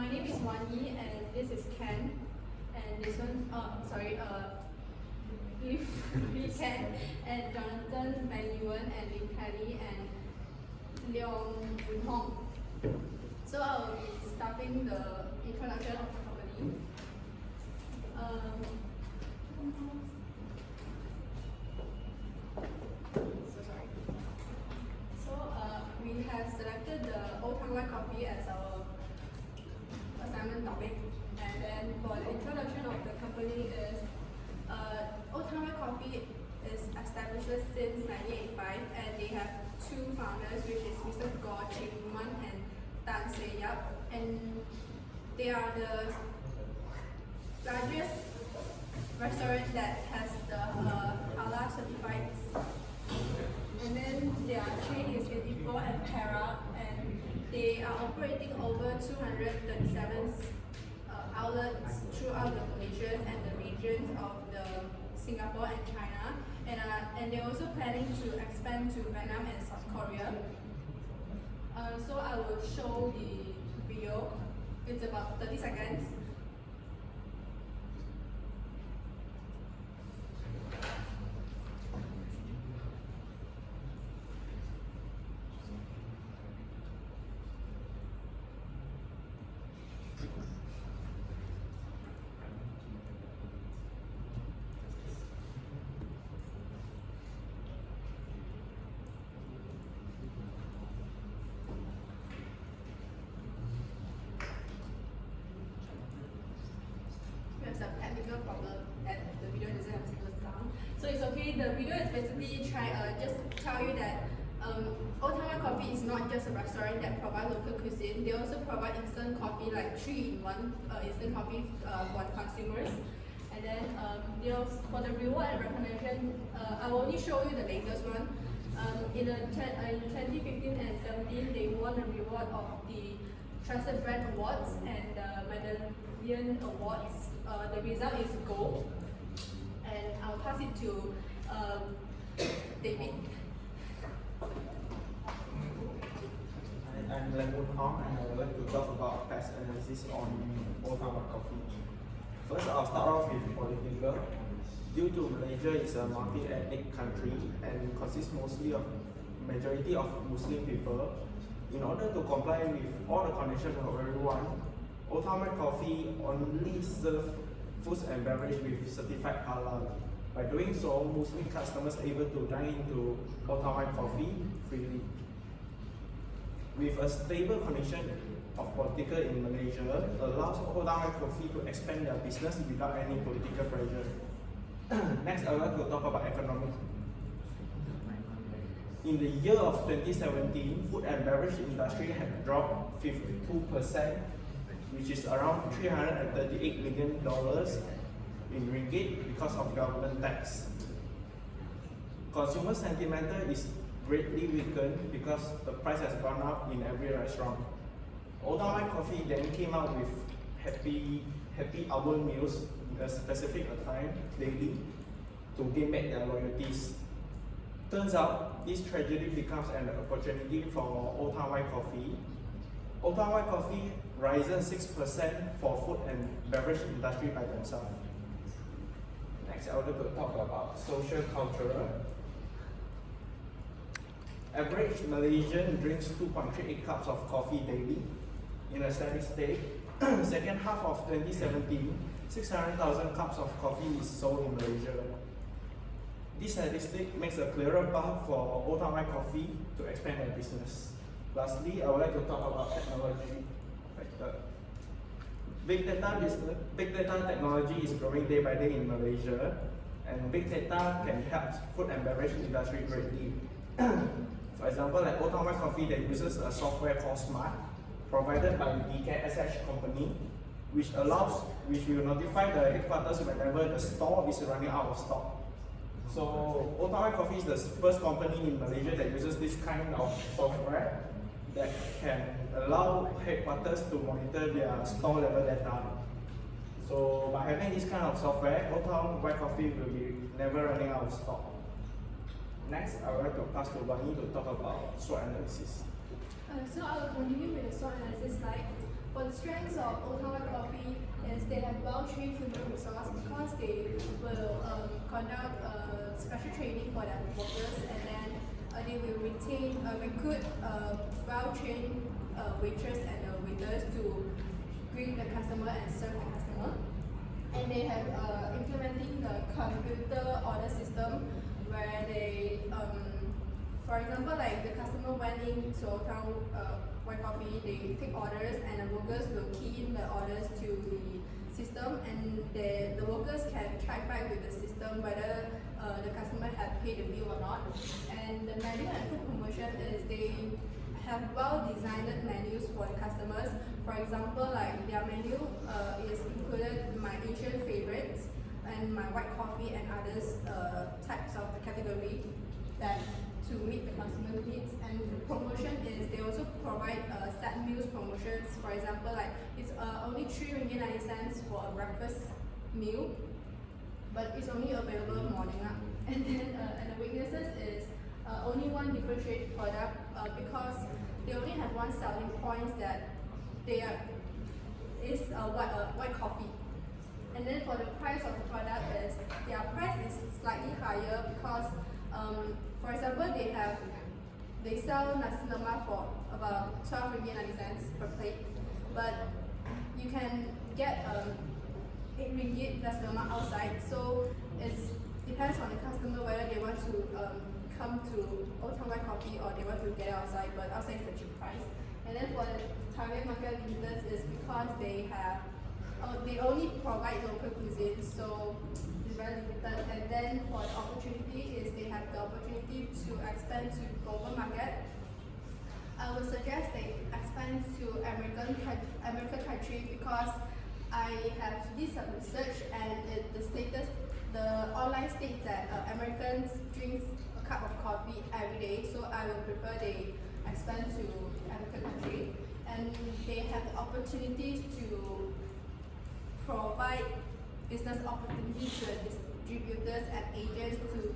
My name is Wan Yi, and this is Ken, and this one, Lee Ken, and Jonathan, Ben Yuan, and Lim Kelly, and Leong Jun Hong. So I will be starting the introduction of the company. We have selected the Old Town White Coffee as our assignment topic, and then for the introduction of the company is Old Town White Coffee is established since 1985, and they have two founders, which is Mr. Goh Ching Man and Tan Se Yap, and they are the largest restaurant that has the halal certified. And then their chain is in Ipoh and Perak, and they are operating over 237 outlets throughout the Malaysia and the regions of the Singapore and China, and they're also planning to expand to Vietnam and South Korea. So I will show the video. It's about 30 seconds. Some technical problem that the video doesn't have good sound. So it's okay. The video is basically just tell you that Old Town White Coffee is not just a restaurant that provides local cuisine. They also provide instant coffee, like 3-in-1 instant coffee for the consumers. And then for the reward and recognition, I will only show you the latest one. In 2015 and 2017, they won the reward of the Trusted Brand Awards and the Medallion Awards. The result is gold, and I'll pass it to David. I'm Leong Jun Hong, and I would like to talk about past analysis on Old Town White Coffee. First, I'll start off with political. Due to Malaysia is a multi-ethnic country and consists mostly of majority of Muslim people, in order to comply with all the conditions of everyone, Old Town White Coffee only serve foods and beverage with certified halal. By doing so, Muslim customers are able to dine into Old Town White Coffee freely. With a stable condition of political in Malaysia, allows Old Town White Coffee to expand their business without any political pressure. Next, I would like to talk about economy. In the year of 2017, food and beverage industry had dropped 52%, which is around $338 million in ringgit because of government tax. Consumer sentiment is greatly weakened because the price has gone up in every restaurant. Old Town White Coffee then came out with happy hour meals in a specific time daily to gain back their loyalties. Turns out, this tragedy becomes an opportunity for Old Town White Coffee. Old Town White Coffee rises 6% for food and beverage industry by themselves. Next, I would like to talk about social cultural. Average Malaysian drinks 2.38 cups of coffee daily in a steady state. Second half of 2017, 600,000 cups of coffee is sold in Malaysia. This statistic makes a clearer path for Old Town White Coffee to expand their business. Lastly, I would like to talk about technology factor. Big data technology is growing day by day in Malaysia, and big data can help food and beverage industry greatly. For example, like Old Town White Coffee that uses a software called Smart, provided by DKSH company, which will notify the headquarters whenever the store is running out of stock. So Old Town White Coffee is the first company in Malaysia that uses this kind of software that can allow headquarters to monitor their store level data. So by having this kind of software, Old Town White Coffee will be never running out of stock. Next, I would like to pass to Wani to talk about SWOT analysis. So I will continue with the SWOT analysis slide. For the strengths of Old Town White Coffee is they have well-trained human resource because they will conduct special training for their workers, and then they will recruit well-trained waitress and waiters to greet the customer and serve the customer. And they have implementing the computer order system where they, for example, like the customer went into Old Town White Coffee, they take orders and the workers will key in the orders to the system, and the workers can track back with the system whether the customer had paid the bill or not. And the menu and food promotion is they have well-designed menus for the customers. For example, like their menu is included my Asian favorites and my white coffee and others types of the category that to meet the customer needs. And the promotion is they also provide set meals promotions. For example, like it's only 3 ringgit 90 cents for a breakfast meal, but it's only available morning. And then and the weaknesses is only one differentiated product because they only have one selling point that they is white coffee. And then for the price of the product is their price is slightly higher because for example they sell nasi lemak for about 12 ringgit 90 cents per plate, but you can get 8 ringgit nasi lemak outside. So it depends on the customer whether they want to come to Old Town White Coffee or they want to get it outside, but outside is the cheap price. And then for the target market limiters is because they have they only provide local cuisine, so it's very limited. And then for the opportunity is they have the opportunity to expand to global market. I would suggest they expand to American country because I have did some research and the online states that Americans drink a cup of coffee every day, so I will prefer they expand to American country. And they have the opportunities to provide business opportunities to distributors and agents to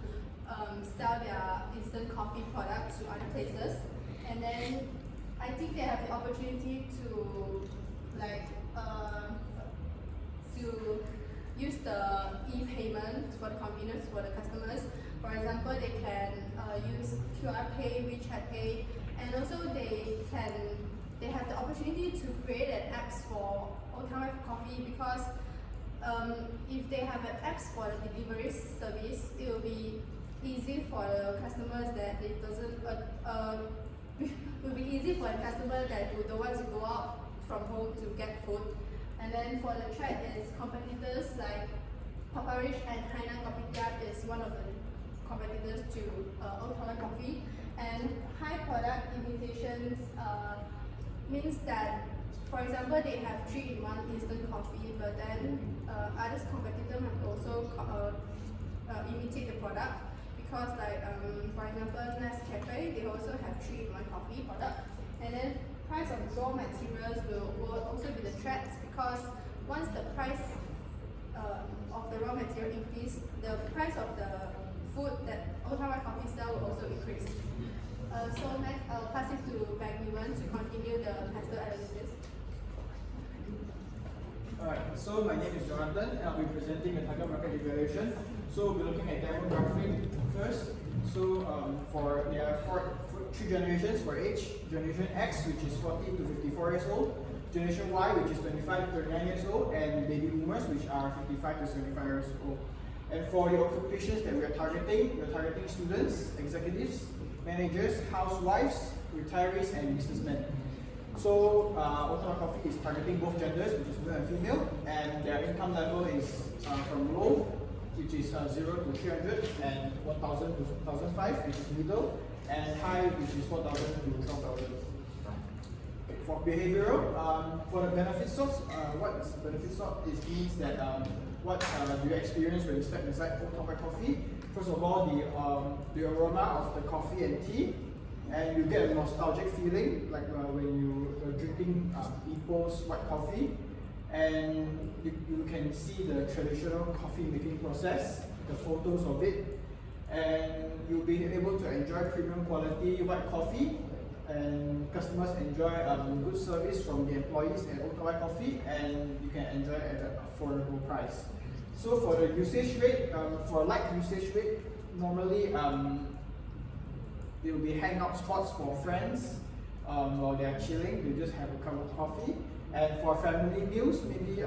sell their instant coffee products to other places. And then I think they have the opportunity to to use the e-payment for the convenience for the customers. For example, they can use QR Pay, WeChat Pay, and also they have the opportunity to create an apps for Old Town White Coffee because if they have an apps for the delivery service, it will be easy for the customers that it doesn't will be easy for the customer that who don't want to go out from home to get food. And then for the threat is competitors like Papa Rich and Hainan Kopitiam is one of the competitors to Old Town White Coffee. And high product imitations means that, for example, they have 3-in-1 instant coffee, but then other competitors have also imitate the product because, like for example, Nescafe, they also have 3-in-1 coffee product. And then price of raw materials will also be the threat because once the price of the raw material increase, the price of the food that Old Town White Coffee sell will also increase. So next, I'll pass it to Bagniwan to continue the pastel analysis. Alright, so my name is Jonathan and I'll be presenting the target market evaluation. So we'll be looking at demographic first. So there are 3 generations for age. Generation X, which is 40 to 54 years old. Generation Y, which is 25 to 39 years old. And baby boomers, which are 55 to 75 years old. And for the occupations that we're targeting students, executives, managers, housewives, retirees, and businessmen. So Old Town White Coffee is targeting both genders, which is male and female, and their income level is from low, which is 0 to 300, and 1,000 to 1,005, which is middle, and high, which is 4,000 to 12,000. Okay, for behavioral, for the benefit source, what is benefit source? It means that what do you experience when you step inside Old Town White Coffee? First of all, the aroma of the coffee and tea, and you get a nostalgic feeling like when you are drinking Ipoh's white coffee, and you can see the traditional coffee making process, the photos of it, and you'll be able to enjoy premium quality white coffee and customers enjoy good service from the employees at Ottawa Coffee, and you can enjoy it at an affordable price. So for the usage rate, for light usage rate, normally there will be hangout spots for friends while they are chilling. They just have a cup of coffee. And for family meals, maybe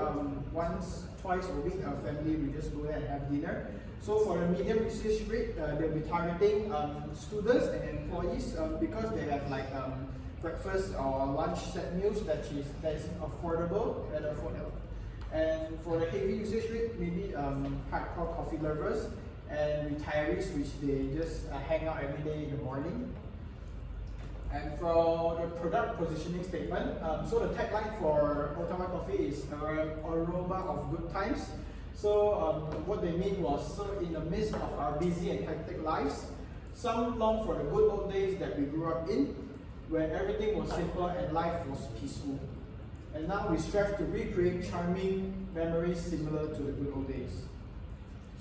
once, twice a week, our family will just go there and have dinner. So for the medium usage rate, they'll be targeting students and employees because they have like breakfast or lunch set meals that is affordable and affordable. And for the heavy usage rate, maybe hardcore coffee lovers and retirees, which they just hang out every day in the morning. And for the product positioning statement, so the tagline for Ottawa Coffee is aroma of good times. So what they mean was, so in the midst of our busy and hectic lives, some long for the good old days that we grew up in, when everything was simple and life was peaceful. And now we strive to recreate charming memories similar to the good old days.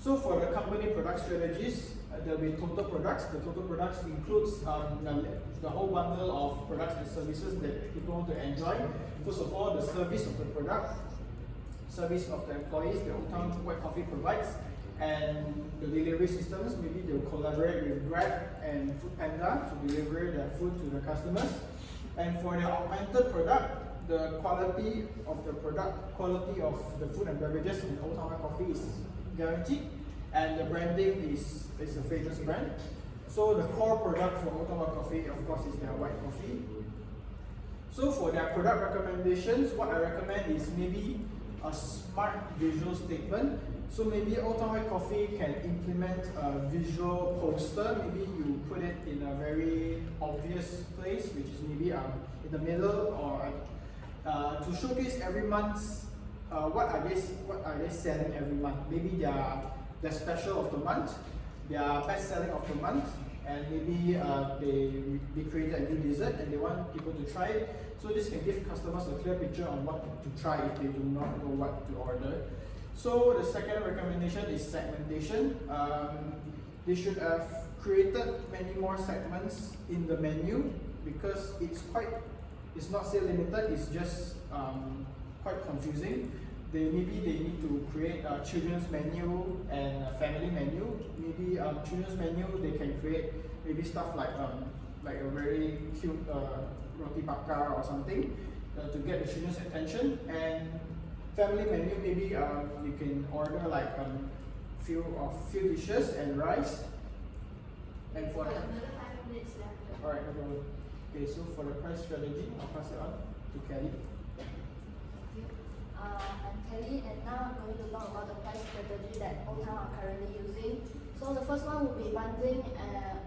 So for the company product strategies, there will be total products. The total products includes the whole bundle of products and services that people want to enjoy. First of all, the service of the product, service of the employees that Old Town White Coffee provides, and the delivery systems. Maybe they'll collaborate with Grab and Foodpanda to deliver their food to the customers. And for the augmented product, the quality of the product, quality of the food and beverages in Old Town White Coffee is guaranteed, and the branding is a famous brand. So the core product for Ottawa Coffee, of course, is their white coffee. So for their product recommendations, what I recommend is maybe a smart visual statement. So maybe Ottawa Coffee can implement a visual poster. Maybe you put it in a very obvious place, which is maybe in the middle, or to showcase every month's what are they selling every month. Maybe their special of the month, their best selling of the month, and maybe they created a new dessert and they want people to try it. So this can give customers a clear picture on what to try if they do not know what to order. So the second recommendation is segmentation. They should have created many more segments in the menu because it's not say limited, it's just quite confusing. Maybe they need to create a children's menu and a family menu. Maybe children's menu, they can create maybe stuff like a very cute roti bakar or something to get the children's attention. And family menu, maybe you can order like few dishes and rice. And for another 5 minutes left. alright, no problem. Okay, so for the price strategy, I'll pass it on to Kelly. I'm Kelly, and now I'm going to talk about the price strategy that Old Town are currently using. So the first one will be bundling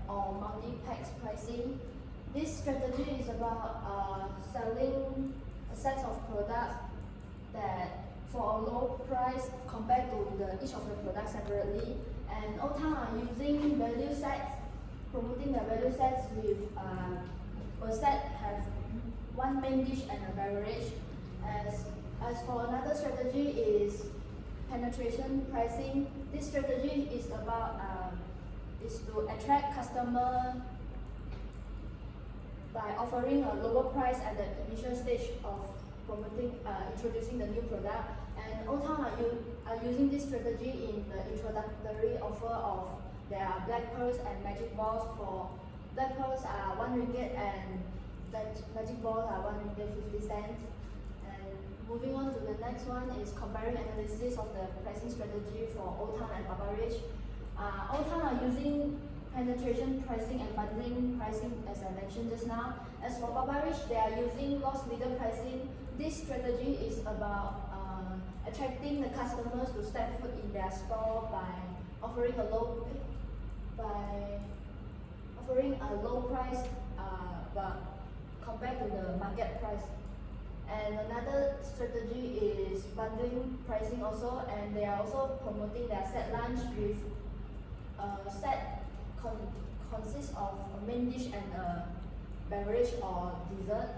or multi-packs pricing. This strategy is about selling a set of products that for a low price compared to each of the products separately. And Old Town are using value sets, promoting the value sets with per set have one main dish and a beverage. As for another strategy is penetration pricing. This strategy is about is to attract customer by offering a lower price at the initial stage of introducing the new product. And Old Town are using this strategy in the introductory offer of their black pearls and magic balls. For black pearls are 1 ringgit and magic balls are 1 ringgit 50 cents. Moving on to the next one is comparing analysis of the pricing strategy for Old Town and Papa Rich. Old Town are using penetration pricing and bundling pricing as I mentioned just now. As for Papa Rich, they are using loss leader pricing. This strategy is about attracting the customers to step foot in their store by offering a low price but compared to the market price. And another strategy is bundling pricing also, and they are also promoting their set lunch with a set consists of a main dish and a beverage or dessert.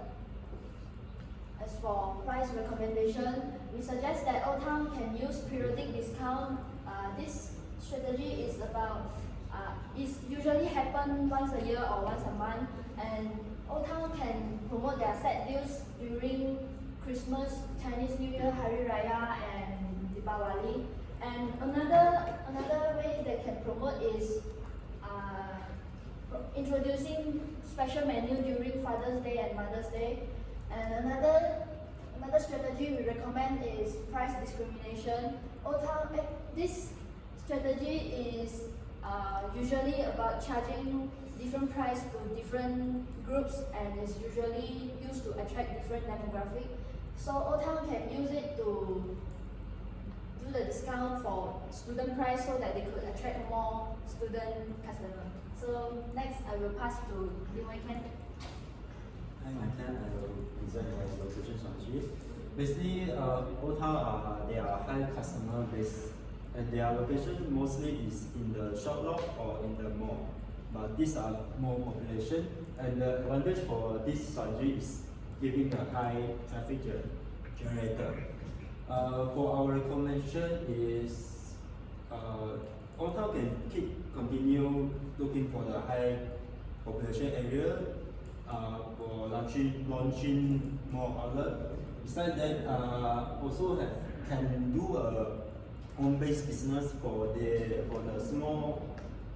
As for price recommendation, we suggest that Old Town can use periodic discount. This strategy is about is usually happen once a year or once a month, and Old Town can promote their set deals during Christmas, Chinese New Year, Hari Raya, and Deepavali. And another way they can promote is introducing special menu during Father's Day and Mother's Day. And another strategy we recommend is price discrimination. This strategy is usually about charging different price to different groups and is usually used to attract different demographic. So Old Town can use it to do the discount for student price so that they could attract more student customers. So next I will pass to Lim Wei Ken. Hi, I'm Ken. I will present my location strategy. Basically, Old Town they are high customer base, and their location mostly is in the shop lot or in the mall. But these are more population, and the advantage for this strategy is giving a high traffic generator. For our recommendation is Old Town can continue looking for the high population area for launching more outlet. Besides that, also can do a home-based business for the small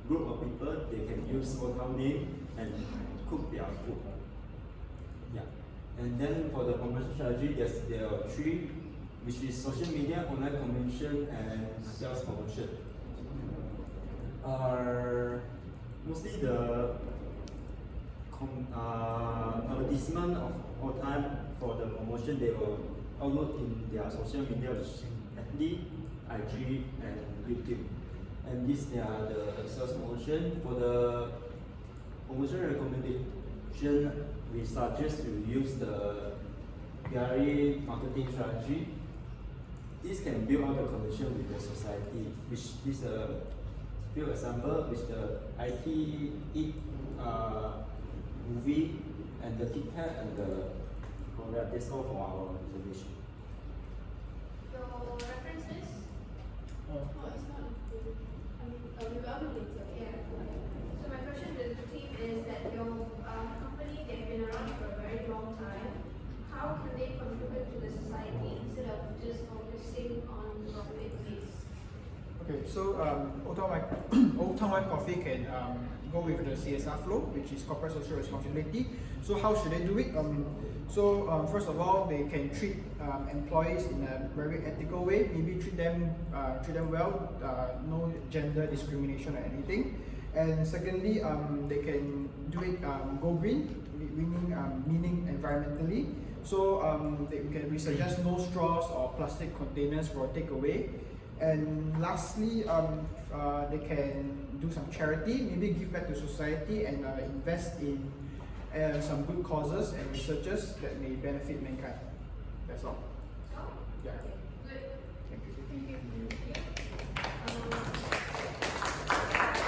group of people. They can use Old Town name and cook their food. Yeah, and then for the promotion strategy, there are three, which is social media, online communication, and sales promotion. Mostly the advertisement of Old Town for the promotion they will upload in their social media, which is FB, IG, and YouTube. And these are the sales promotion. For the promotion recommendation, we suggest to use the gallery marketing strategy. This can build on the connection with the society, which is a few example, which the IT Eat movie and the Kit Kat and the Korea. That's all for our presentation. Your references? Oh. Oh, it's not included. I mean, we will upload later. Yeah. So my question to the team is that your company, they've been around for a very long time. How can they contribute to the society instead of just focusing on profit base? Okay, so Old Town White Coffee can go with the CSR flow, which is corporate social responsibility. So how should they do it? First of all, they can treat employees in a very ethical way. Maybe treat them well, no gender discrimination or anything. And secondly, they can do it go green, meaning environmentally. So we suggest no straws or plastic containers for takeaway. And lastly, they can do some charity, maybe give back to society and invest in some good causes and researches that may benefit mankind. That's all. Oh, Yeah. okay. Good. Thank you. Thank you.